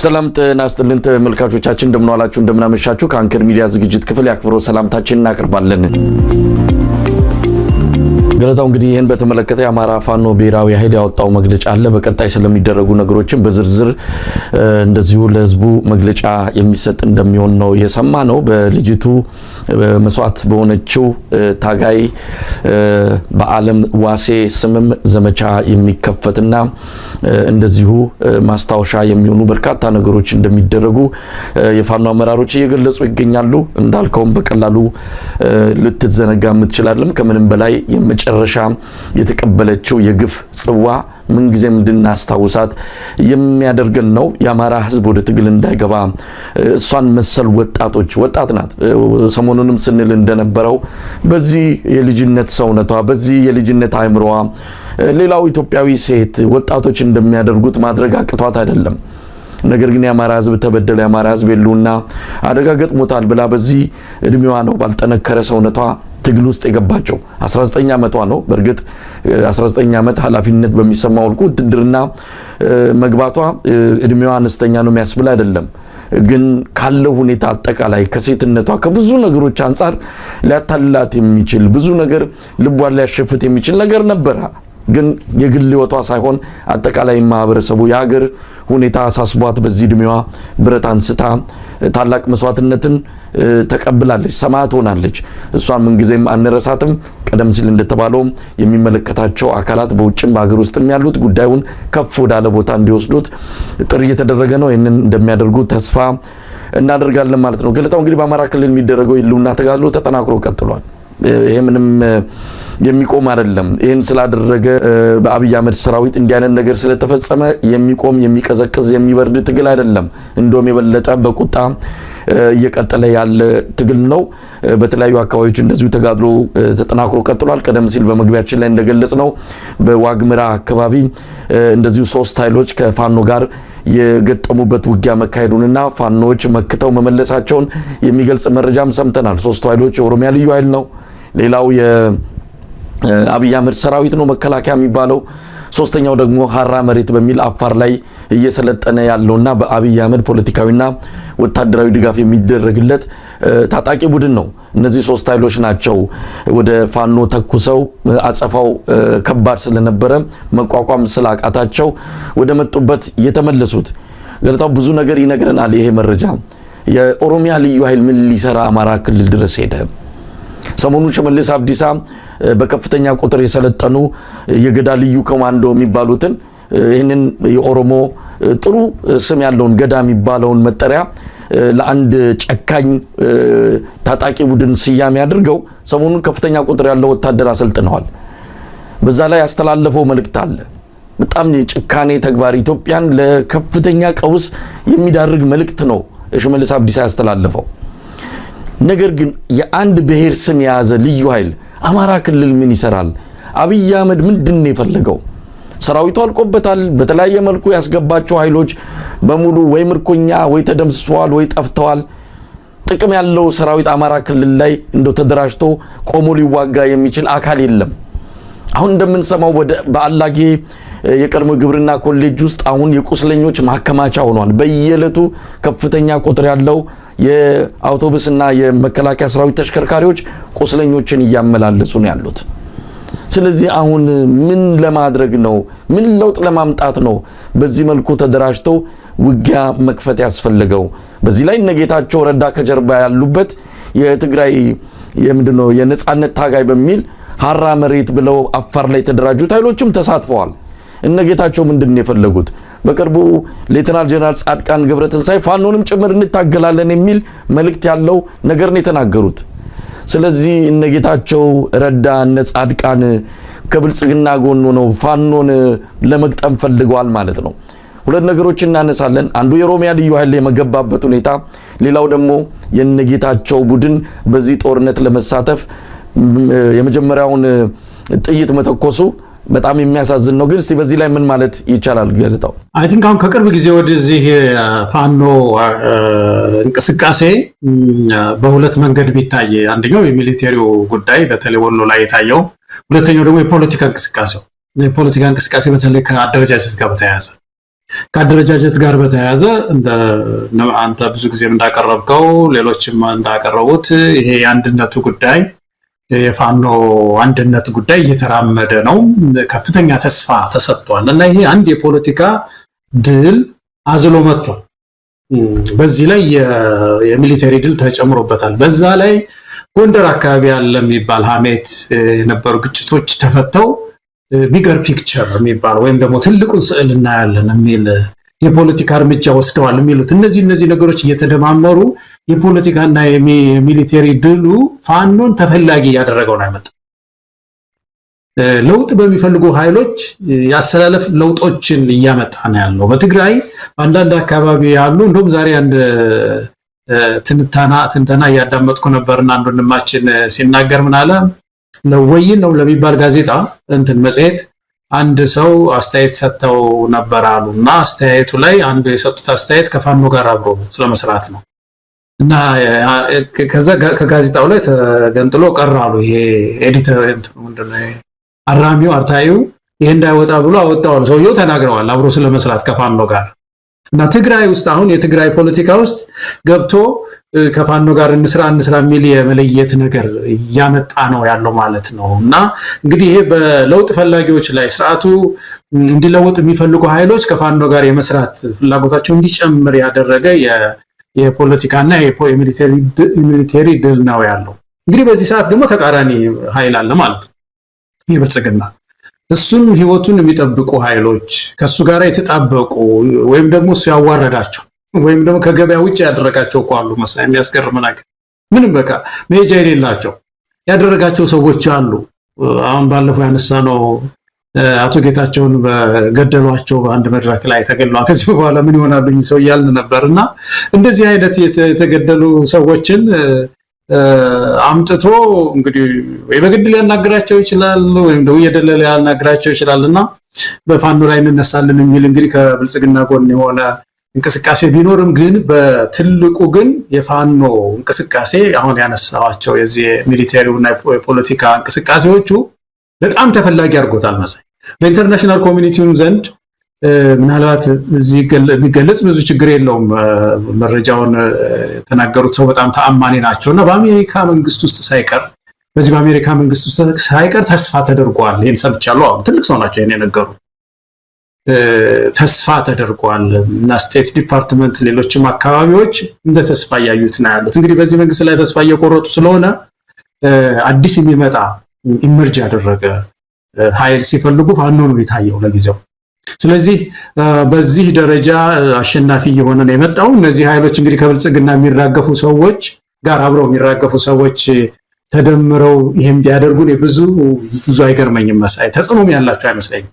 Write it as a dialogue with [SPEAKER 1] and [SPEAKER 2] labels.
[SPEAKER 1] ሰላም ጤና ይስጥልን ተመልካቾቻችን እንደምን ዋላችሁ እንደምን አመሻችሁ ከአንከር ሚዲያ ዝግጅት ክፍል ያክብሮት ሰላምታችንን እናቀርባለን። ገለታው እንግዲህ ይሄን በተመለከተ የአማራ ፋኖ ብሔራዊ ኃይል ያወጣው መግለጫ አለ። በቀጣይ ስለሚደረጉ ነገሮችን በዝርዝር እንደዚሁ ለህዝቡ መግለጫ የሚሰጥ እንደሚሆን ነው የሰማነው። በልጅቱ መስዋዕት በሆነችው ታጋይ በአለም ዋሴ ስምም ዘመቻ የሚከፈትና እንደዚሁ ማስታወሻ የሚሆኑ በርካታ ነገሮች እንደሚደረጉ የፋኖ አመራሮች እየገለጹ ይገኛሉ። እንዳልከውም በቀላሉ ልትዘነጋ የምትችላልም ከምንም በላይ የመጨረሻ የተቀበለችው የግፍ ጽዋ ምን ጊዜም እንድናስታውሳት የሚያደርገን ነው። የአማራ ህዝብ ወደ ትግል እንዳይገባ እሷን መሰል ወጣቶች ወጣት ናት ሰሞኑንም ስንል እንደነበረው በዚህ የልጅነት ሰውነቷ በዚህ የልጅነት አእምሮዋ ሌላው ኢትዮጵያዊ ሴት ወጣቶች እንደሚያደርጉት ማድረግ አቅቷት አይደለም። ነገር ግን የአማራ ህዝብ ተበደለ የአማራ ህዝብ የሉና አደጋ ገጥሞታል ብላ በዚህ እድሜዋ ነው ባልጠነከረ ሰውነቷ ትግል ውስጥ የገባቸው 19 ዓመቷ ነው። በርግጥ 19 ዓመት ኃላፊነት በሚሰማው ልኩ ውትድርና መግባቷ እድሜዋ አነስተኛ ነው የሚያስብል አይደለም። ግን ካለው ሁኔታ አጠቃላይ ከሴትነቷ ከብዙ ነገሮች አንፃር ሊያታልላት የሚችል ብዙ ነገር ልቧን ሊያሸፍት የሚችል ነገር ነበር። ግን የግል ህይወቷ ሳይሆን አጠቃላይ ማህበረሰቡ የሀገር ሁኔታ አሳስቧት በዚህ እድሜዋ ብረት አንስታ ታላቅ መስዋዕትነትን ተቀብላለች፣ ሰማዕት ሆናለች። እሷን ምን ጊዜም አንረሳትም። ቀደም ሲል እንደተባለው የሚመለከታቸው አካላት በውጭም በሀገር ውስጥም ያሉት ጉዳዩን ከፍ ወዳለ ቦታ እንዲወስዱት ጥሪ እየተደረገ ነው። ይሄንን እንደሚያደርጉ ተስፋ እናደርጋለን ማለት ነው። ገለታው እንግዲህ በአማራ ክልል የሚደረገው የህልውና ተጋድሎ ተጠናክሮ ቀጥሏል። ይሄ ምንም የሚቆም አይደለም። ይሄን ስላደረገ በአብይ አህመድ ሰራዊት እንዲህ አይነት ነገር ስለተፈጸመ የሚቆም የሚቀዘቅዝ የሚበርድ ትግል አይደለም። እንደውም የበለጠ በቁጣ እየቀጠለ ያለ ትግል ነው። በተለያዩ አካባቢዎች እንደዚሁ ተጋድሎ ተጠናክሮ ቀጥሏል። ቀደም ሲል በመግቢያችን ላይ እንደገለጽ ነው በዋግምራ አካባቢ እንደዚሁ 3 ኃይሎች ከፋኖ ጋር የገጠሙበት ውጊያ መካሄዱንና ፋኖዎች መክተው መመለሳቸውን የሚገልጽ መረጃም ሰምተናል። 3 ኃይሎች የኦሮሚያ ልዩ ኃይል ነው። ሌላው የአብይ አህመድ ሰራዊት ነው መከላከያ የሚባለው። ሶስተኛው ደግሞ ሀራ መሬት በሚል አፋር ላይ እየሰለጠነ ያለውና በአብይ አህመድ ፖለቲካዊና ወታደራዊ ድጋፍ የሚደረግለት ታጣቂ ቡድን ነው። እነዚህ 3 ኃይሎች ናቸው ወደ ፋኖ ተኩሰው አጸፋው ከባድ ስለነበረ መቋቋም ስላቃታቸው ወደ መጡበት የተመለሱት። ገለታው ብዙ ነገር ይነግረናል ይሄ መረጃ። የኦሮሚያ ልዩ ኃይል ምን ሊሰራ አማራ ክልል ድረስ ሄደ? ሰሞኑን ሽመልስ አብዲሳ በከፍተኛ ቁጥር የሰለጠኑ የገዳ ልዩ ኮማንዶ የሚባሉትን ይህንን የኦሮሞ ጥሩ ስም ያለውን ገዳ የሚባለውን መጠሪያ ለአንድ ጨካኝ ታጣቂ ቡድን ስያሜ አድርገው ሰሞኑን ከፍተኛ ቁጥር ያለው ወታደር አሰልጥነዋል። በዛ ላይ ያስተላለፈው መልእክት አለ። በጣም የጭካኔ ተግባር ኢትዮጵያን ለከፍተኛ ቀውስ የሚዳርግ መልእክት ነው ሽመልስ አብዲሳ ያስተላለፈው። ነገር ግን የአንድ ብሔር ስም የያዘ ልዩ ኃይል አማራ ክልል ምን ይሰራል? አብይ አህመድ ምንድነው የፈለገው? ሰራዊቱ አልቆበታል። በተለያየ መልኩ ያስገባቸው ኃይሎች በሙሉ ወይ ምርኮኛ ወይ ተደምስሰዋል ወይ ጠፍተዋል። ጥቅም ያለው ሰራዊት አማራ ክልል ላይ እንደው ተደራጅቶ ቆሞ ሊዋጋ የሚችል አካል የለም። አሁን እንደምንሰማው በአላጌ የቀድሞ ግብርና ኮሌጅ ውስጥ አሁን የቁስለኞች ማከማቻ ሆኗል። በየዕለቱ ከፍተኛ ቁጥር ያለው የአውቶቡስና የመከላከያ ሰራዊት ተሽከርካሪዎች ቁስለኞችን እያመላለሱ ነው ያሉት። ስለዚህ አሁን ምን ለማድረግ ነው? ምን ለውጥ ለማምጣት ነው በዚህ መልኩ ተደራጅተው ውጊያ መክፈት ያስፈልገው? በዚህ ላይ እነጌታቸው ረዳ ከጀርባ ያሉበት የትግራይ የምንድነው የነጻነት ታጋይ በሚል ሀራ መሬት ብለው አፋር ላይ ተደራጁት ኃይሎችም ተሳትፈዋል። እነጌታቸው ምንድነው የፈለጉት? በቅርቡ ሌተናል ጀነራል ጻድቃን ገብረትንሳኤ ፋኖንም ጭምር እንታገላለን የሚል መልእክት ያለው ነገር ነው የተናገሩት። ስለዚህ እነጌታቸው ረዳ ጻድቃን ከብልጽግና ጎን ነው ፋኖን ለመግጠም ፈልገዋል ማለት ነው። ሁለት ነገሮችን እናነሳለን። አንዱ የኦሮሚያ ልዩ ኃይል የመገባበት ሁኔታ፣ ሌላው ደግሞ የነጌታቸው ቡድን በዚህ ጦርነት ለመሳተፍ የመጀመሪያውን ጥይት መተኮሱ በጣም የሚያሳዝን ነው። ግን እስቲ በዚህ ላይ ምን ማለት ይቻላል? ገለታው
[SPEAKER 2] አይ ቲንክ አሁን ከቅርብ ጊዜ ወደዚህ ፋኖ እንቅስቃሴ በሁለት መንገድ ቢታይ፣ አንደኛው የሚሊቴሪው ጉዳይ በተለይ ወሎ ላይ የታየው፣ ሁለተኛው ደግሞ የፖለቲካ እንቅስቃሴ በተለይ ከአደረጃጀት ጋር በተያያዘ ከአደረጃጀት ጋር በተያያዘ አንተ ብዙ ጊዜም እንዳቀረብከው ሌሎችም እንዳቀረቡት ይሄ የአንድነቱ ጉዳይ የፋኖ አንድነት ጉዳይ እየተራመደ ነው። ከፍተኛ ተስፋ ተሰጥቷል እና ይሄ አንድ የፖለቲካ ድል አዝሎ መጥቷል። በዚህ ላይ የሚሊተሪ ድል ተጨምሮበታል። በዛ ላይ ጎንደር አካባቢ ያለ የሚባል ሀሜት የነበሩ ግጭቶች ተፈተው ቢገር ፒክቸር የሚባል ወይም ደግሞ ትልቁን ስዕል እናያለን የሚል የፖለቲካ እርምጃ ወስደዋል የሚሉት እነዚህ ነገሮች እየተደማመሩ የፖለቲካና የሚሊተሪ ድሉ ፋኖን ተፈላጊ ያደረገው ነው ያመጣው። ለውጥ በሚፈልጉ ኃይሎች ያሰላለፍ ለውጦችን እያመጣ ነው ያለው። በትግራይ አንዳንድ አካባቢ ያሉ እንደውም ዛሬ አንድ ትንተና እያዳመጥኩ ነበርና አንድ ወንድማችን ሲናገር ምን አለ፣ ለወይን ነው ለሚባል ጋዜጣ መጽሔት አንድ ሰው አስተያየት ሰጥተው ነበር አሉና አስተያየቱ ላይ አንዱ የሰጡት አስተያየት ከፋኖ ጋር አብሮ ስለመስራት ነው እና ከዛ ከጋዜጣው ላይ ተገንጥሎ ቀራሉ። ይሄ ኤዲተር ምንድነው አራሚው አርታዩ ይሄ እንዳይወጣ ብሎ አወጣው። ሰውየው ተናግረዋል አብሮ ስለመስራት ከፋኖ ጋር እና ትግራይ ውስጥ አሁን የትግራይ ፖለቲካ ውስጥ ገብቶ ከፋኖ ጋር እንስራ የሚል የመለየት ነገር እያመጣ ነው ያለው ማለት ነው። እና እንግዲህ ይሄ በለውጥ ፈላጊዎች ላይ ስርዓቱ እንዲለወጥ የሚፈልጉ ኃይሎች ከፋኖ ጋር የመስራት ፍላጎታቸው እንዲጨምር ያደረገ የፖለቲካና የሚሊተሪ ድል ነው ያለው። እንግዲህ በዚህ ሰዓት ደግሞ ተቃራኒ ኃይል አለ ማለት ነው። የብልጽግና እሱን ህይወቱን የሚጠብቁ ኃይሎች ከሱ ጋር የተጣበቁ ወይም ደግሞ እሱ ያዋረዳቸው ወይም ደግሞ ከገበያ ውጭ ያደረጋቸው እኮ አሉ። መሳይ የሚያስገርም ነገር ምንም በቃ መሄጃ የሌላቸው ያደረጋቸው ሰዎች አሉ። አሁን ባለፈው ያነሳነው አቶ ጌታቸውን በገደሏቸው በአንድ መድረክ ላይ ተገድሏል። ከዚህ በኋላ ምን ይሆናሉ ሰው እያልን ነበርና እንደዚህ አይነት የተገደሉ ሰዎችን አምጥቶ እንግዲህ ወይ በግድ ሊያናግራቸው ይችላል ወይም ደግሞ የደለለ ሊያናግራቸው ይችላልና በፋኖ ላይ እንነሳለን የሚል እንግዲህ ከብልጽግና ጎን የሆነ እንቅስቃሴ ቢኖርም ግን በትልቁ ግን የፋኖ እንቅስቃሴ አሁን ያነሳዋቸው የዚህ ሚሊተሪውና የፖለቲካ እንቅስቃሴዎቹ በጣም ተፈላጊ አድርጎታል። መሳይ በኢንተርናሽናል ኮሚኒቲውን ዘንድ ምናልባት እዚህ የሚገለጽ ብዙ ችግር የለውም። መረጃውን የተናገሩት ሰው በጣም ተአማኒ ናቸውና በአሜሪካ መንግስት ውስጥ ሳይቀር በአሜሪካ መንግስት ውስጥ ሳይቀር ተስፋ ተደርጓል። ይሄን ሰምቻለሁ። አሁን ትልቅ ሰው ናቸው ይሄን የነገሩ። ተስፋ ተደርጓል እና ስቴት ዲፓርትመንት ሌሎችም አካባቢዎች እንደ ተስፋ እያዩት ነው ያሉት። እንግዲህ በዚህ መንግስት ላይ ተስፋ እየቆረጡ ስለሆነ አዲስ የሚመጣ ኢመርጅ ያደረገ ኃይል ሲፈልጉ ፋኖ ነው የታየው ለጊዜው። ስለዚህ በዚህ ደረጃ አሸናፊ የሆነ ነው የመጣው። እነዚህ ኃይሎች እንግዲህ ከብልጽግና የሚራገፉ ሰዎች ጋር አብረው የሚራገፉ ሰዎች ተደምረው ይሄን ቢያደርጉ ብዙ አይገርመኝም። መሳይ ተጽዕኖም ያላቸው አይመስለኝም።